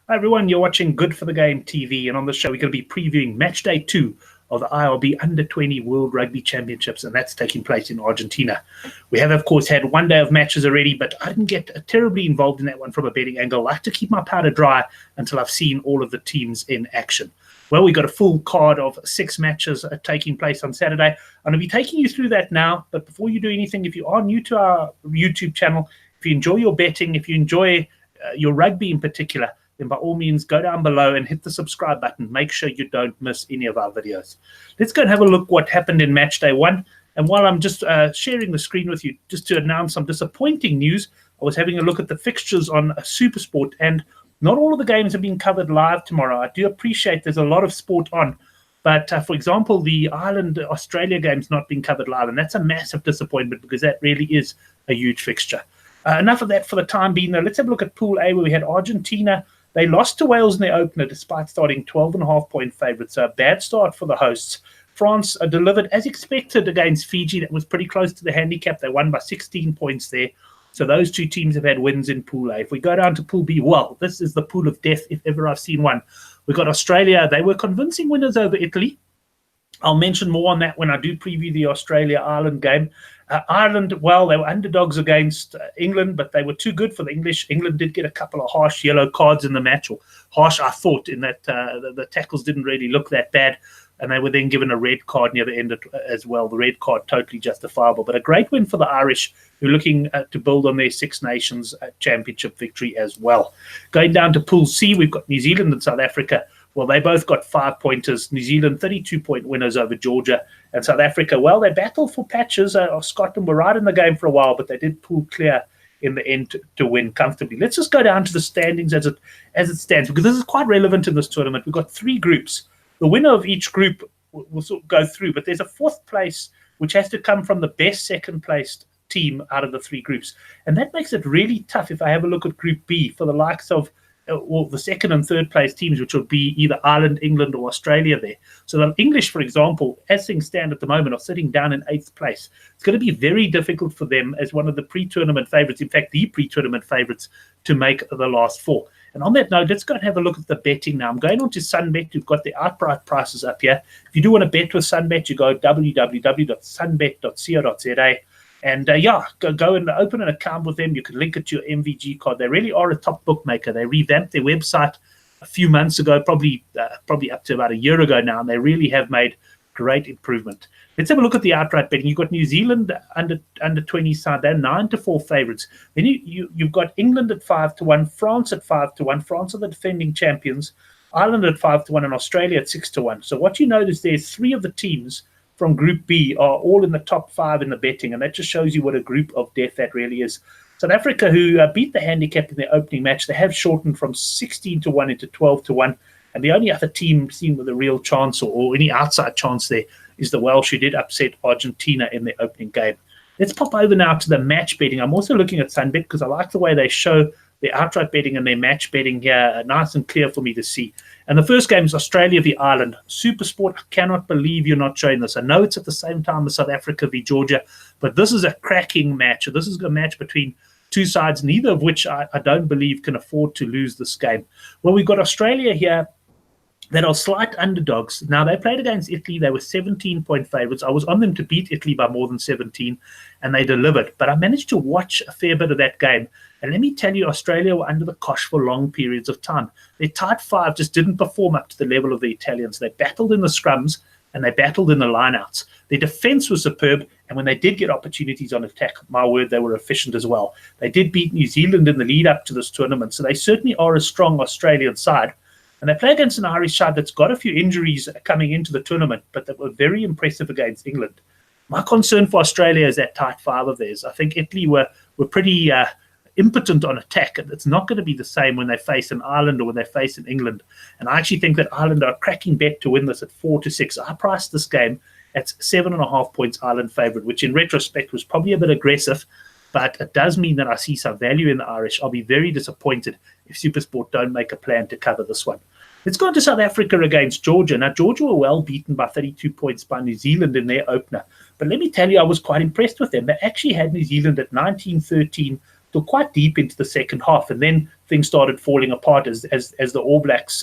Hi everyone, you're watching Good for the Game TV, and on the show we're going to be previewing Matchday 2 of the IRB Under-20 World Rugby Championships, and that's taking place in Argentina. We have, of course, had one day of matches already, but I didn't get terribly involved in that one from a betting angle. I like to keep my powder dry until I've seen all of the teams in action. Well, we've got a full card of 6 matches taking place on Saturday. I'm going to be taking you through that now, but before you do anything, if you are new to our YouTube channel, if you enjoy your betting, if you enjoy your rugby in particular, then by all means go down below and hit the subscribe button. Make sure you don't miss any of our videos. Let's go and have a look what happened in match day 1. And while I'm just sharing the screen with you, just to announce some disappointing news, I was having a look at the fixtures on SuperSport, and not all of the games are being covered live tomorrow. I do appreciate there's a lot of sport on, but for example, the Ireland-Australia game's not being covered live, and that's a massive disappointment because that really is a huge fixture. Enough of that for the time being, though. Let's have a look at Pool A, where we had Argentina. They lost to Wales in their opener despite starting 12.5-point favourites. So a bad start for the hosts. France delivered as expected against Fiji. That was pretty close to the handicap. They won by 16 points there. So those two teams have had wins in Pool A. If we go down to Pool B, well, this is the pool of death if ever I've seen one. We've got Australia. They were convincing winners over Italy. I'll mention more on that when I do preview the Australia-Ireland game. Ireland, well, they were underdogs against England, but they were too good for the English. England did get a couple of harsh yellow cards in the match, or harsh, I thought, in that the tackles didn't really look that bad, and they were then given a red card near the end as well. The red card totally justifiable, but a great win for the Irish, who are looking to build on their Six Nations Championship victory as well. Going down to Pool C, we've got New Zealand and South Africa. Well, they both got 5-pointers. New Zealand, 32-point winners over Georgia. And South Africa, well, they battled for patches. Scotland were right in the game for a while, but they did pull clear in the end to win comfortably. Let's just go down to the standings as it stands, because this is quite relevant in this tournament. We've got 3 groups. The winner of each group will sort of go through, but there's a 4th place, which has to come from the best second-placed team out of the 3 groups. And that makes it really tough if I have a look at Group B for the likes of the 2nd and 3rd place teams, which will be either Ireland, England, or Australia there. So the English, for example, as things stand at the moment, are sitting down in 8th place. It's going to be very difficult for them as one of the pre-tournament favourites, in fact, the pre-tournament favourites, to make the last 4. And on that note, let's go and have a look at the betting now. I'm going on to Sunbet. You've got the outright prices up here. If you do want to bet with Sunbet, you go www.sunbet.co.za. And go and open an account with them. You can link it to your MVG card. They really are a top bookmaker. They revamped their website a few months ago, probably up to about a year ago now, and they really have made great improvement. Let's have a look at the outright betting. You've got New Zealand under 20 side. They're 9-4 favourites. Then you've got England at 5-1, France at 5-1. France are the defending champions. Ireland at 5-1, and Australia at 6-1. So what you notice there is 3 of the teams from Group B are all in the top 5 in the betting, and that just shows you what a group of death that really is. South Africa, who beat the handicap in their opening match, they have shortened from 16-1 into 12-1, and the only other team seen with a real chance or any outside chance there is the Welsh, who did upset Argentina in their opening game. Let's pop over now to the match betting. I'm also looking at Sunbet because I like the way they show their outright betting and their match betting here, nice and clear for me to see. And the first game is Australia v Ireland. SuperSport, I cannot believe you're not showing this. I know it's at the same time as South Africa v Georgia, but this is a cracking match. This is a match between 2 sides, neither of which I don't believe can afford to lose this game. Well, we've got Australia here that are slight underdogs. Now, they played against Italy. They were 17-point favourites. I was on them to beat Italy by more than 17, and they delivered. But I managed to watch a fair bit of that game. And let me tell you, Australia were under the cosh for long periods of time. Their tight 5 just didn't perform up to the level of the Italians. They battled in the scrums, and they battled in the lineouts. Their defence was superb, and when they did get opportunities on attack, my word, they were efficient as well. They did beat New Zealand in the lead-up to this tournament, so they certainly are a strong Australian side. And they play against an Irish side that's got a few injuries coming into the tournament, but that were very impressive against England. My concern for Australia is that tight 5 of theirs. I think Italy were pretty impotent on attack, and it's not going to be the same when they face an Ireland or when they face an England. And I actually think that Ireland are a cracking bet to win this at 4-6. I priced this game at 7.5 points Ireland favourite, which in retrospect was probably a bit aggressive, but it does mean that I see some value in the Irish. I'll be very disappointed if SuperSport don't make a plan to cover this one. Let's go on to South Africa against Georgia. Now, Georgia were well beaten by 32 points by New Zealand in their opener. But let me tell you, I was quite impressed with them. They actually had New Zealand at 19-13 till quite deep into the second half, and then things started falling apart as the All Blacks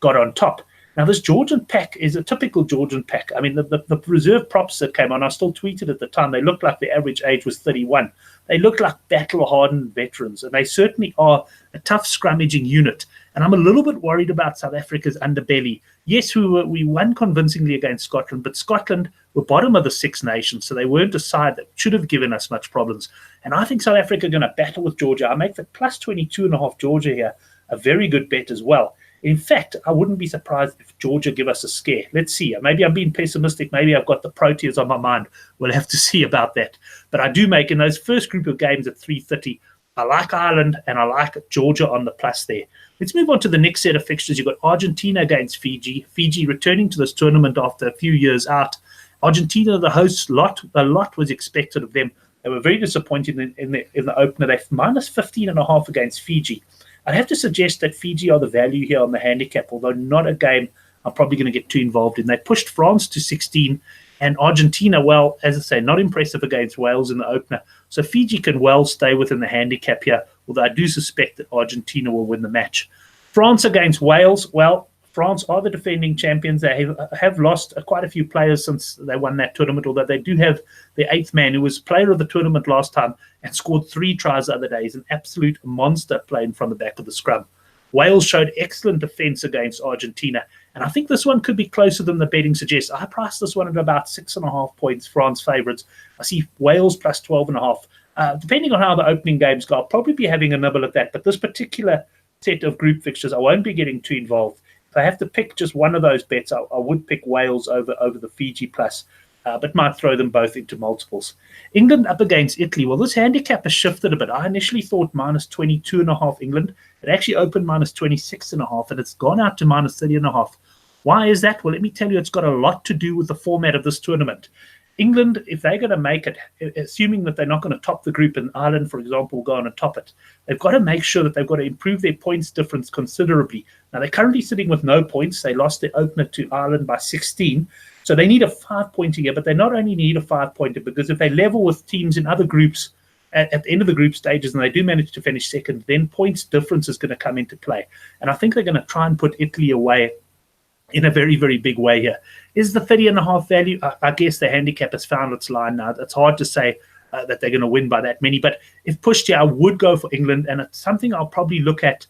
got on top. Now, this Georgian pack is a typical Georgian pack. I mean, the reserve props that came on, I still tweeted at the time, they looked like the average age was 31. They look like battle-hardened veterans, and they certainly are a tough scrummaging unit. And I'm a little bit worried about South Africa's underbelly. Yes, we won convincingly against Scotland, but Scotland were bottom of the Six Nations, so they weren't a side that should have given us much problems. And I think South Africa are going to battle with Georgia. I make the plus 22.5 Georgia here a very good bet as well. In fact, I wouldn't be surprised if Georgia give us a scare. Let's see. Maybe I'm being pessimistic. Maybe I've got the Proteas on my mind. We'll have to see about that. But I do make in those first group of games at 3:30, I like Ireland and I like Georgia on the plus there. Let's move on to the next set of fixtures. You've got Argentina against Fiji. Fiji returning to this tournament after a few years out. Argentina, the hosts, a lot was expected of them. They were very disappointed in the opener. They're minus 15.5 against Fiji. I'd have to suggest that Fiji are the value here on the handicap, although not a game I'm probably going to get too involved in. They pushed France to 16, and Argentina, well, as I say, not impressive against Wales in the opener. So Fiji can well stay within the handicap here, although I do suspect that Argentina will win the match. France against Wales, well, France are the defending champions. They have lost quite a few players since they won that tournament, although they do have their eighth man, who was player of the tournament last time and scored 3 tries the other day. He's an absolute monster playing from the back of the scrum. Wales showed excellent defence against Argentina, and I think this one could be closer than the betting suggests. I priced this one at about 6.5 points, France favourites. I see Wales plus 12.5. Depending on how the opening games go, I'll probably be having a nibble at that, but this particular set of group fixtures, I won't be getting too involved. If I have to pick just one of those bets, I would pick Wales over the Fiji plus, but might throw them both into multiples. England up against Italy. Well, this handicap has shifted a bit. I initially thought minus 22.5 England. It actually opened minus 26.5, and it's gone out to minus 30.5. Why is that? Well, let me tell you, it's got a lot to do with the format of this tournament. England, if they're going to make it, assuming that they're not going to top the group and Ireland, for example, will go on and top it, they've got to make sure that they've got to improve their points difference considerably. Now, they're currently sitting with no points. They lost their opener to Ireland by 16. So they need a 5-pointer here, but they not only need a 5-pointer, because if they level with teams in other groups at the end of the group stages and they do manage to finish second, then points difference is going to come into play. And I think they're going to try and put Italy away in a very, very big way here. Is the 30.5 value? I guess the handicap has found its line now. It's hard to say that they're going to win by that many. But if pushed here, I would go for England, and it's something I'll probably look at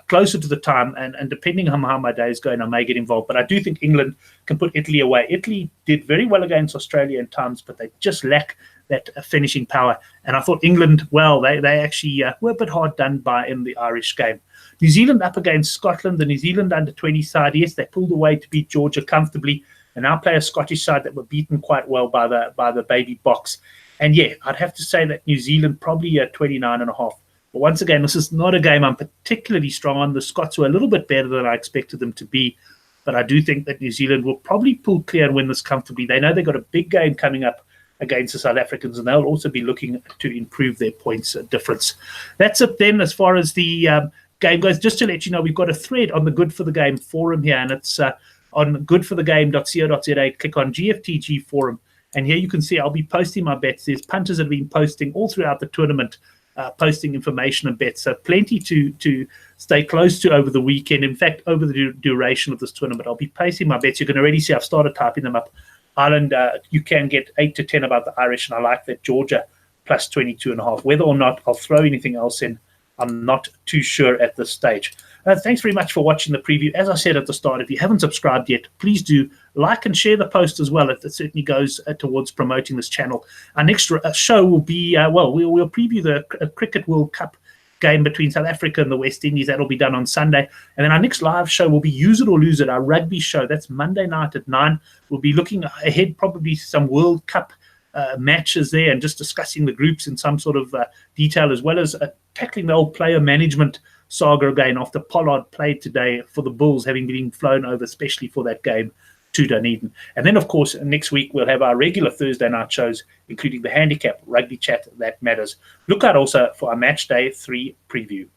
closer to the time. And depending on how my day is going, I may get involved. But I do think England can put Italy away. Italy did very well against Australia in times, but they just lack that finishing power. And I thought England, well, they actually were a bit hard done by in the Irish game. New Zealand up against Scotland, the New Zealand under-20 side. Yes, they pulled away to beat Georgia comfortably, and now play a Scottish side that were beaten quite well by the baby Box. And yeah, I'd have to say that New Zealand probably at 29.5. But once again, this is not a game I'm particularly strong on. The Scots were a little bit better than I expected them to be, but I do think that New Zealand will probably pull clear and win this comfortably. They know they've got a big game coming up against the South Africans, and they'll also be looking to improve their points difference. That's it then as far as the game goes. Just to let you know, we've got a thread on the Good for the Game forum here, and it's on goodforthegame.co.za. Click on GFTG forum, and here you can see I'll be posting my bets. There's punters that have been posting all throughout the tournament, posting information and bets. So plenty to stay close to over the weekend. In fact, over the duration of this tournament, I'll be pasting my bets. You can already see I've started typing them up. Ireland, you can get 8 to 10 about the Irish, and I like that Georgia plus 22.5. Whether or not I'll throw anything else in, I'm not too sure at this stage. Thanks very much for watching the preview. As I said at the start, if you haven't subscribed yet, please do like and share the post as well. It certainly goes towards promoting this channel. Our next show will be, we'll preview the Cricket World Cup game between South Africa and the West Indies. That'll be done on Sunday. And then our next live show will be Use It or Lose It, our rugby show. That's Monday night at 9. We'll be looking ahead, probably some World Cup matches there, and just discussing the groups in some sort of detail, as well as tackling the old player management saga again after Pollard played today for the Bulls, having been flown over especially for that game to Dunedin. And then, of course, next week we'll have our regular Thursday night shows, including the handicap, rugby chat that matters. Look out also for our Matchday 3 preview.